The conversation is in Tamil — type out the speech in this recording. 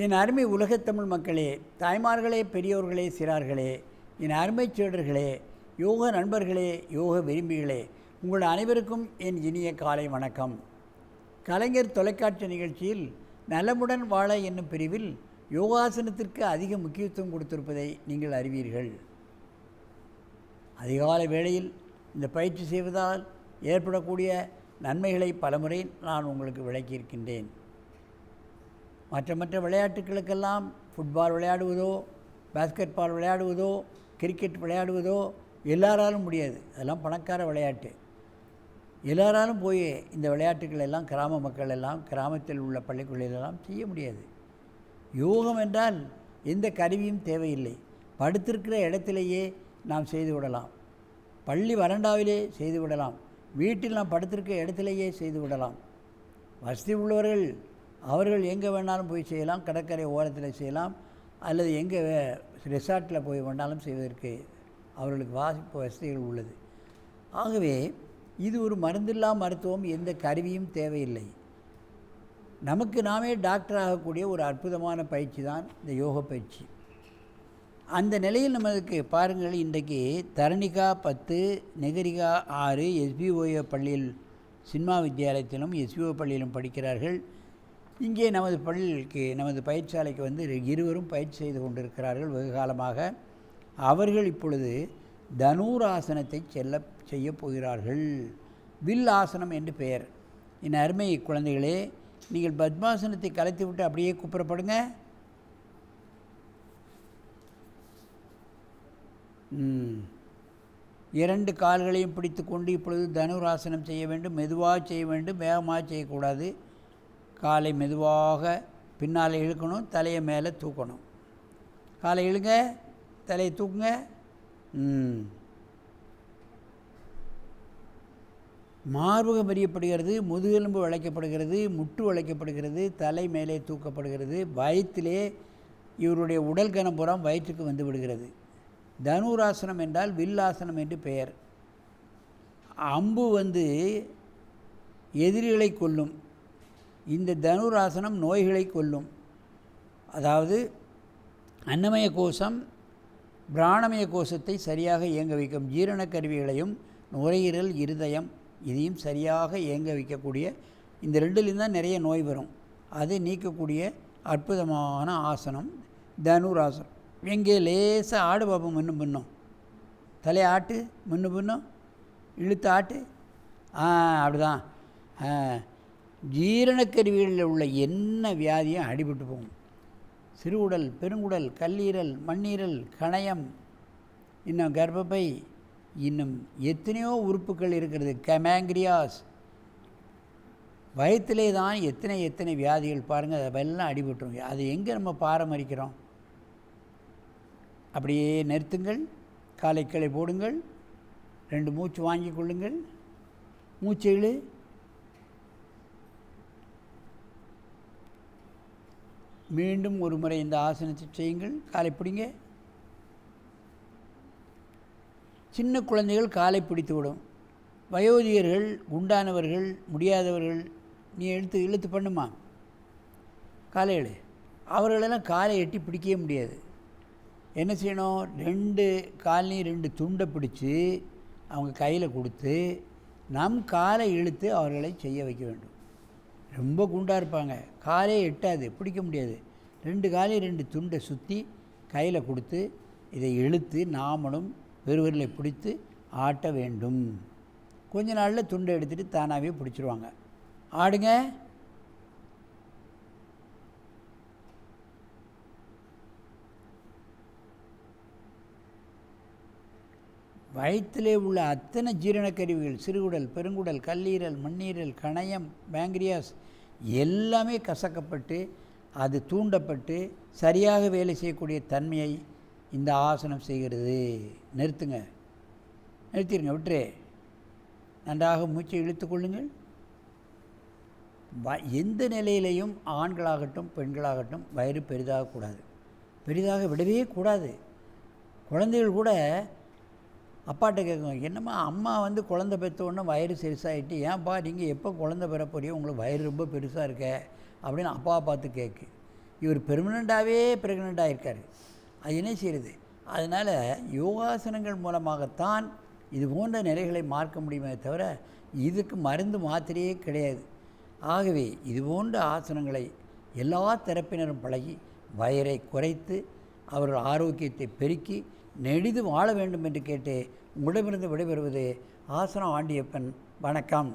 என் அருமை உலகத்தமிழ் மக்களே, தாய்மார்களே, பெரியோர்களே, சிறார்களே, என் அருமை சீடர்களே, யோக நண்பர்களே, யோக விரும்பிகளே, உங்கள் அனைவருக்கும் என் இனிய காலை வணக்கம். கலைஞர் தொலைக்காட்சி நிகழ்ச்சியில் நலமுடன் வாழ என்னும் பிரிவில் யோகாசனத்திற்கு அதிக முக்கியத்துவம் கொடுத்திருப்பதை நீங்கள் அறிவீர்கள். அதிகாலை வேளையில் இந்த பயிற்சி செய்வதால் ஏற்படக்கூடிய நன்மைகளை பலமுறை நான் உங்களுக்கு விளக்கியிருக்கின்றேன். மற்ற விளையாட்டுகளுக்கெல்லாம் ஃபுட்பால் விளையாடுவதோ, பாஸ்கெட் பால் விளையாடுவதோ, கிரிக்கெட் விளையாடுவதோ எல்லாராலும் முடியாது. அதெல்லாம் பணக்கார விளையாட்டு. எல்லாராலும் போய் இந்த விளையாட்டுகள் எல்லாம் கிராம மக்கள் எல்லாம் கிராமத்தில் உள்ள பள்ளிக்கூடங்களெல்லாம் செய்ய முடியாது. யோகம் என்றால் எந்த கருவியும் தேவையில்லை. படுத்திருக்கிற இடத்திலேயே நாம் செய்து விடலாம். பள்ளி வராண்டாவிலே செய்து விடலாம். வீட்டில் நாம் படுத்திருக்கிற இடத்திலேயே செய்து விடலாம். வசதி உள்ளவர்கள் அவர்கள் எங்கே வேணாலும் போய் செய்யலாம். கடற்கரை ஓரத்தில் செய்யலாம், அல்லது எங்கே ரெசார்ட்டில் போய் வேணாலும் செய்வதற்கு அவர்களுக்கு வாசிப்பு வசதிகள் உள்ளது. ஆகவே இது ஒரு மருந்தில்லா மருத்துவம். எந்த கருவியும் தேவையில்லை. நமக்கு நாமே டாக்டர் ஆகக்கூடிய ஒரு அற்புதமான பயிற்சி தான் இந்த யோக பயிற்சி. அந்த நிலையில் நமக்கு பாருங்கள், இன்றைக்கு தரணிகா 10, நெகரிகா 6 SBOA பள்ளியில் சின்மா வித்தியாலயத்திலும் SBO பள்ளியிலும் படிக்கிறார்கள். இங்கே நமது பள்ளிக்கு நமது பயிற்சியாலைக்கு வந்து இருவரும் பயிற்சி செய்து கொண்டிருக்கிறார்கள் வெகு காலமாக. அவர்கள் இப்பொழுது தனுராசனத்தை செய்ய போகிறார்கள். வில் ஆசனம் என்று பெயர். என் அருமை குழந்தைகளே, நீங்கள் பத்மாசனத்தை கலைத்து விட்டு அப்படியே குப்புறப்படுங்க. இரண்டு கால்களையும் பிடித்து கொண்டு இப்பொழுது தனுராசனம் செய்ய வேண்டும். மெதுவாக செய்ய வேண்டும், வேகமாக செய்யக்கூடாது. காலை மெதுவாக பின்னால் இழுக்கணும், தலையை மேலே தூக்கணும். காலை இழுங்க, தலையை தூக்குங்க. மார்பகம் அறியப்படுகிறது, முதுகெலும்பு வளைக்கப்படுகிறது, முட்டு வளைக்கப்படுகிறது, தலை மேலே தூக்கப்படுகிறது. வயிற்றிலே இவருடைய உடல் கனப்புறம் வயிற்றுக்கு வந்து விடுகிறது. தனுராசனம் என்றால் வில்லாசனம் என்று பெயர். அம்பு வந்து எதிரிகளை கொல்லும். இந்த தனுராசனம் நோய்களை கொல்லும். அதாவது அன்னமய கோஷம், பிராணமய கோஷத்தை சரியாக இயங்க வைக்கும். ஜீரண கருவிகளையும் நுரையீரல், இருதயம் இதையும் சரியாக இயங்க வைக்கக்கூடிய இந்த ரெண்டுலேயும் தான் நிறைய நோய் வரும். அதை நீக்கக்கூடிய அற்புதமான ஆசனம் தனுராசனம். எங்கே லேசாக ஆடு பார்ப்போம். முன்னும் பின்னும் தலையை ஆட்டு, முன்னும் பின்னும் இழுத்து ஆட்டு. அப்படிதான். ஜீரணக்கருவிகளில் உள்ள என்ன வியாதியும் அடிபட்டு போகும். சிறுகுடல், பெருங்குடல், கல்லீரல், மண்ணீரல், கணையம், இன்னும் கர்ப்பப்பை, இன்னும் எத்தனையோ உறுப்புகள் இருக்கிறது. கமேங்கிரியாஸ், வயிற்றிலே தான் எத்தனை வியாதிகள் பாருங்கள். அதெல்லாம் அடிபட்டுரும். அது எங்கே நம்ம பாரமரிக்கிறோம்? அப்படியே நிறுத்துங்கள். காலை கீழே போடுங்கள். 2 மூச்சு வாங்கி கொள்ளுங்கள். மூச்சு இழு. மீண்டும் ஒரு முறை இந்த ஆசனத்தை செய்யுங்கள். காலை பிடிங்க. சின்ன குழந்தைகள் காலை பிடித்து விடும். வயோதிகர்கள், குண்டானவர்கள், முடியாதவர்கள், நீ இழுத்து பண்ணுமா காலையில் அவர்களெல்லாம் காலை எட்டி பிடிக்கவே முடியாது. என்ன செய்யணும்? 2 காலையும் 2 துண்டை பிடிச்சி அவங்க கையில் கொடுத்து நம் காலை இழுத்து அவர்களை செய்ய வைக்க வேண்டும். ரொம்ப குண்டாக இருப்பாங்க, காலே எட்டாது, பிடிக்க முடியாது. 2 காலையும் 2 துண்டை சுற்றி கையில் கொடுத்து இதை இழுத்து நாமளும் பெருவர்களை பிடித்து ஆட்ட வேண்டும். கொஞ்ச நாளில் துண்டை எடுத்துகிட்டு தானாகவே பிடிச்சிருவாங்க. ஆடுங்க. வயிற்றிலே உள்ள அத்தனை ஜீரணக்கருவிகள், சிறுகுடல், பெருங்குடல், கல்லீரல், மண்ணீரல், கணையம், பேங்கிரியாஸ் எல்லாமே கசக்கப்பட்டு அது தூண்டப்பட்டு சரியாக வேலை செய்யக்கூடிய தன்மையை இந்த ஆசனம் செய்கிறது. நிறுத்திடுங்க, விட்டுரு. நன்றாக மூச்சை இழுத்து கொள்ளுங்கள். எந்த நிலையிலையும் ஆண்களாகட்டும் பெண்களாகட்டும் வயிறு பெரிதாகக்கூடாது. பெரிதாக விடவே கூடாது. குழந்தைகள் கூட அப்பாட்ட கேட்கும், என்னம்மா அம்மா வந்து குழந்தை பெற்றோடனே வயிறு பெருசாகிட்டு, ஏன்ப்பா நீங்கள் எப்போ குழந்தை பெற போறியோ உங்களுக்கு வயிறு ரொம்ப பெருசாக இருக்க அப்படின்னு அப்பாவை பார்த்து கேட்கு. இவர் பெர்மனண்ட்டாகவே ப்ரெக்னெண்ட்டாக இருக்கார். அது என்ன செய்கிறது? அதனால் யோகாசனங்கள் மூலமாகத்தான் இது போன்ற நிலைகளை மாற்ற முடியுமே தவிர இதுக்கு மருந்து மாத்திரையே கிடையாது. ஆகவே இது போன்ற ஆசனங்களை எல்லா தரப்பினரும் பழகி வயரை குறைத்து அவர்கள் ஆரோக்கியத்தை பெருக்கி நெடிது வாழ வேண்டும் என்று கேட்டு உங்களிடமிருந்து விடைபெறுவது ஆசனம் ஆண்டியப்பன். வணக்கம்.